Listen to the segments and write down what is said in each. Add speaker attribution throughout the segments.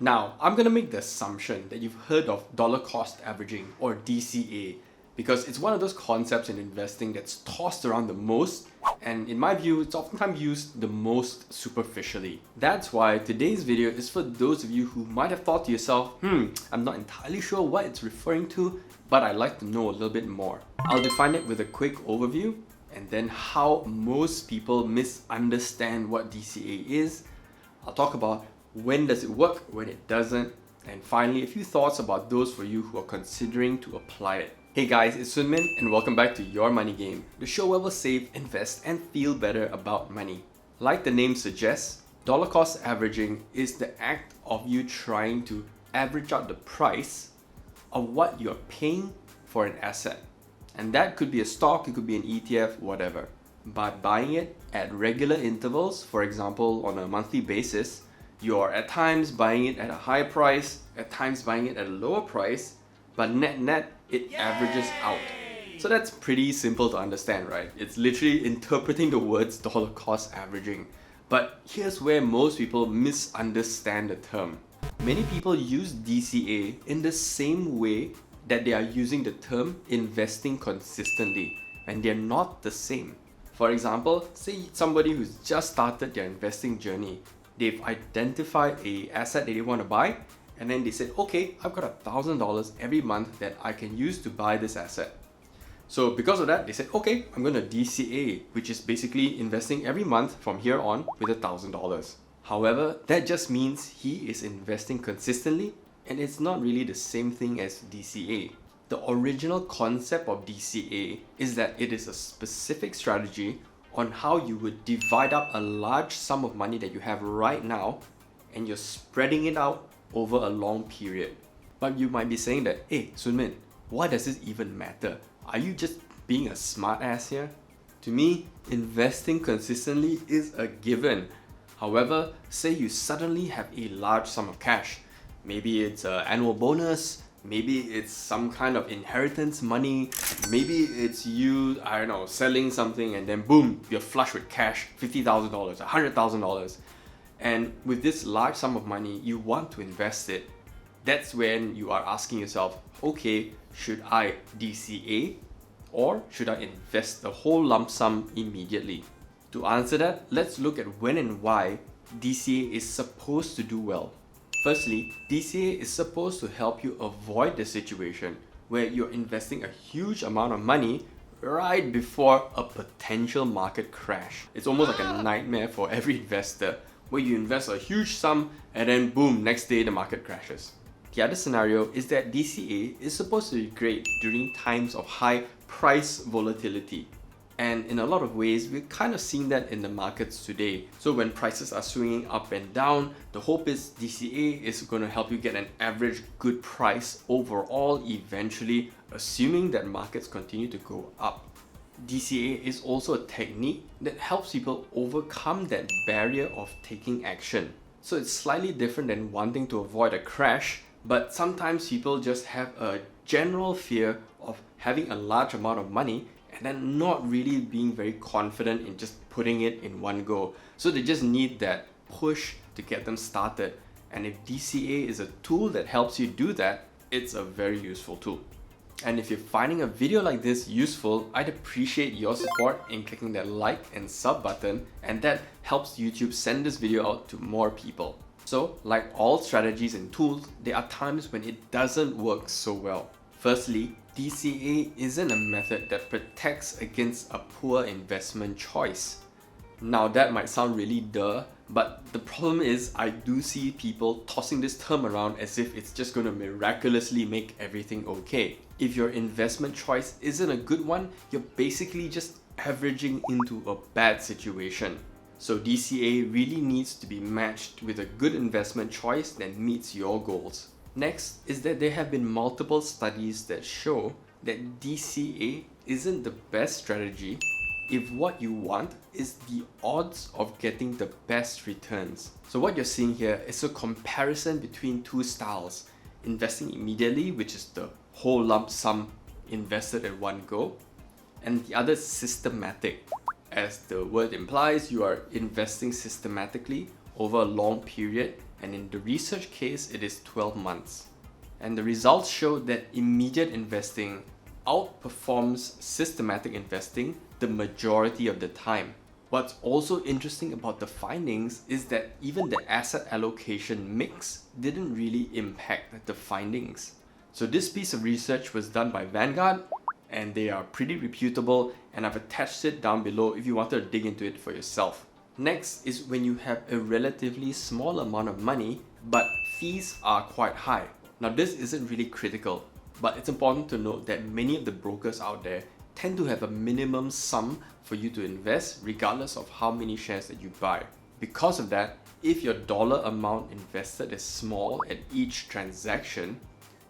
Speaker 1: Now, I'm gonna make the assumption that you've heard of dollar cost averaging or DCA because it's one of those concepts in investing that's tossed around the most, and in my view, it's oftentimes used the most superficially. That's why today's video is for those of you who might have thought to yourself, I'm not entirely sure what it's referring to, but I'd like to know a little bit more. I'll define it with a quick overview, and then how most people misunderstand what DCA is. I'll talk about when does it work, when it doesn't, and finally a few thoughts about those for you who are considering to apply it. Hey guys, it's Sunmin and welcome back to Your Money Game, the show where we'll save, invest, and feel better about money. Like the name suggests, dollar cost averaging is the act of you trying to average out the price of what you're paying for an asset. And that could be a stock, it could be an ETF, whatever. By buying it at regular intervals, for example on a monthly basis, you're at times buying it at a high price, at times buying it at a lower price, but net it averages out. So that's pretty simple to understand, right? It's literally interpreting the words dollar cost averaging. But here's where most people misunderstand the term. Many people use DCA in the same way that they are using the term investing consistently, and they're not the same. For example, say somebody who's just started their investing journey. They've identified an asset that they want to buy, and then they said, okay, I've got $1,000 every month that I can use to buy this asset. So because of that, they said, okay, I'm going to DCA, which is basically investing every month from here on with $1,000. However, that just means he is investing consistently, and it's not really the same thing as DCA. The original concept of DCA is that it is a specific strategy on how you would divide up a large sum of money that you have right now and you're spreading it out over a long period. But you might be saying that, hey Sunmin, why does this even matter? Are you just being a smart ass here? To me, investing consistently is a given. However, say you suddenly have a large sum of cash. Maybe it's an annual bonus, maybe it's some kind of inheritance money, maybe it's you, I don't know, selling something and then boom, you're flush with cash, $50,000, $100,000. And with this large sum of money, you want to invest it. That's when you are asking yourself, okay, should I DCA or should I invest the whole lump sum immediately? To answer that, let's look at when and why DCA is supposed to do well. Firstly, DCA is supposed to help you avoid the situation where you're investing a huge amount of money right before a potential market crash. It's almost like a nightmare for every investor where you invest a huge sum and then boom, next day the market crashes. The other scenario is that DCA is supposed to be great during times of high price volatility. And in a lot of ways, we're kind of seeing that in the markets today. So when prices are swinging up and down, the hope is DCA is going to help you get an average good price overall eventually, assuming that markets continue to go up. DCA is also a technique that helps people overcome that barrier of taking action. So it's slightly different than wanting to avoid a crash, but sometimes people just have a general fear of having a large amount of money and then not really being very confident in just putting it in one go. So they just need that push to get them started. And if DCA is a tool that helps you do that, it's a very useful tool. And if you're finding a video like this useful, I'd appreciate your support in clicking that like and sub button, and that helps YouTube send this video out to more people. So, like all strategies and tools, there are times when it doesn't work so well. Firstly, DCA isn't a method that protects against a poor investment choice. Now that might sound really duh, but the problem is I do see people tossing this term around as if it's just going to miraculously make everything okay. If your investment choice isn't a good one, you're basically just averaging into a bad situation. So DCA really needs to be matched with a good investment choice that meets your goals. Next is that there have been multiple studies that show that DCA isn't the best strategy if what you want is the odds of getting the best returns. So what you're seeing here is a comparison between two styles: investing immediately, which is the whole lump sum invested at one go, and the other systematic. As the word implies, you are investing systematically over a long period, and in the research case, it is 12 months. And the results showed that immediate investing outperforms systematic investing the majority of the time. What's also interesting about the findings is that even the asset allocation mix didn't really impact the findings. So this piece of research was done by Vanguard, and they are pretty reputable, and I've attached it down below if you wanted to dig into it for yourself. Next is when you have a relatively small amount of money, but fees are quite high. Now this isn't really critical, but it's important to note that many of the brokers out there tend to have a minimum sum for you to invest regardless of how many shares that you buy. Because of that, if your dollar amount invested is small at each transaction,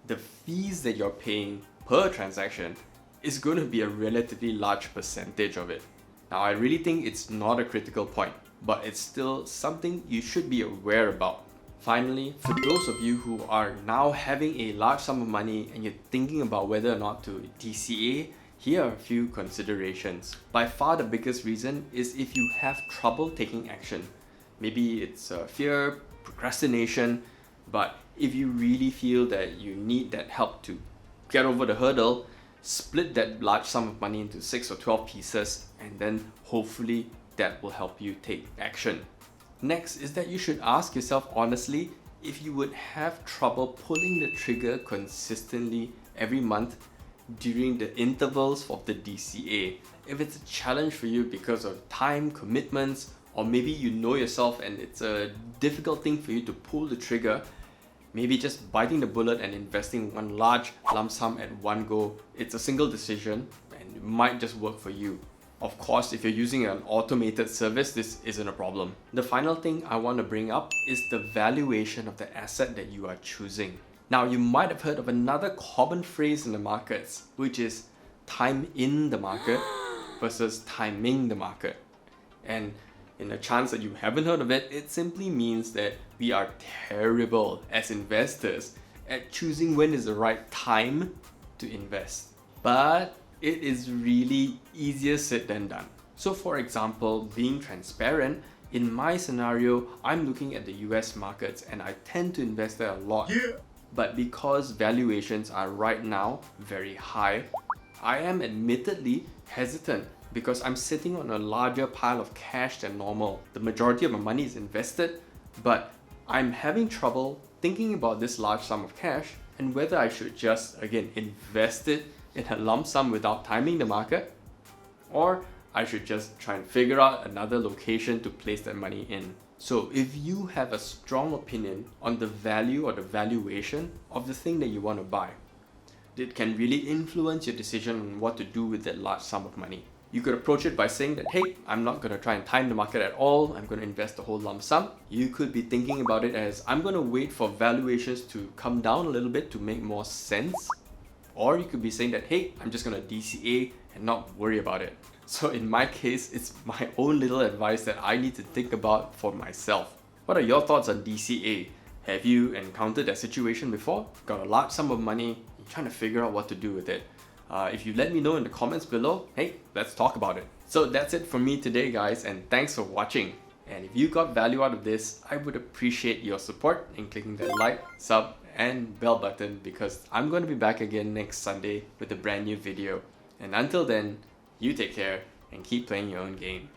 Speaker 1: the fees that you're paying per transaction is going to be a relatively large percentage of it. Now, I really think it's not a critical point, but it's still something you should be aware about. Finally, for those of you who are now having a large sum of money and you're thinking about whether or not to DCA, here are a few considerations. By far the biggest reason is if you have trouble taking action. Maybe it's fear, procrastination, but if you really feel that you need that help to get over the hurdle, split that large sum of money into 6 or 12 pieces, and then hopefully that will help you take action. Next is that you should ask yourself honestly if you would have trouble pulling the trigger consistently every month during the intervals of the DCA. If it's a challenge for you because of time, commitments, or maybe you know yourself and it's a difficult thing for you to pull the trigger, maybe just biting the bullet and investing one large lump sum at one go, it's a single decision and it might just work for you. Of course, if you're using an automated service, this isn't a problem. The final thing I want to bring up is the valuation of the asset that you are choosing. Now, you might have heard of another common phrase in the markets, which is time in the market versus timing the market. And in the chance that you haven't heard of it, it simply means that we are terrible as investors at choosing when is the right time to invest. But it is really easier said than done. So for example, being transparent, in my scenario, I'm looking at the US markets and I tend to invest there a lot. Yeah. But because valuations are right now very high, I am admittedly hesitant because I'm sitting on a larger pile of cash than normal. The majority of my money is invested, but I'm having trouble thinking about this large sum of cash and whether I should just, again, invest it in a lump sum without timing the market, or I should just try and figure out another location to place that money in. So if you have a strong opinion on the value or the valuation of the thing that you want to buy, it can really influence your decision on what to do with that large sum of money. You could approach it by saying that, hey, I'm not going to try and time the market at all, I'm going to invest the whole lump sum. You could be thinking about it as, I'm going to wait for valuations to come down a little bit to make more sense. Or you could be saying that, hey, I'm just going to DCA and not worry about it. So in my case, it's my own little advice that I need to think about for myself. What are your thoughts on DCA? Have you encountered that situation before? Got a large sum of money, you're trying to figure out what to do with it. If you let me know in the comments below, hey, let's talk about it. So that's it for me today, guys, and thanks for watching. And if you got value out of this, I would appreciate your support in clicking that like, sub, and bell button, because I'm going to be back again next Sunday with a brand new video. And until then, you take care and keep playing your own game.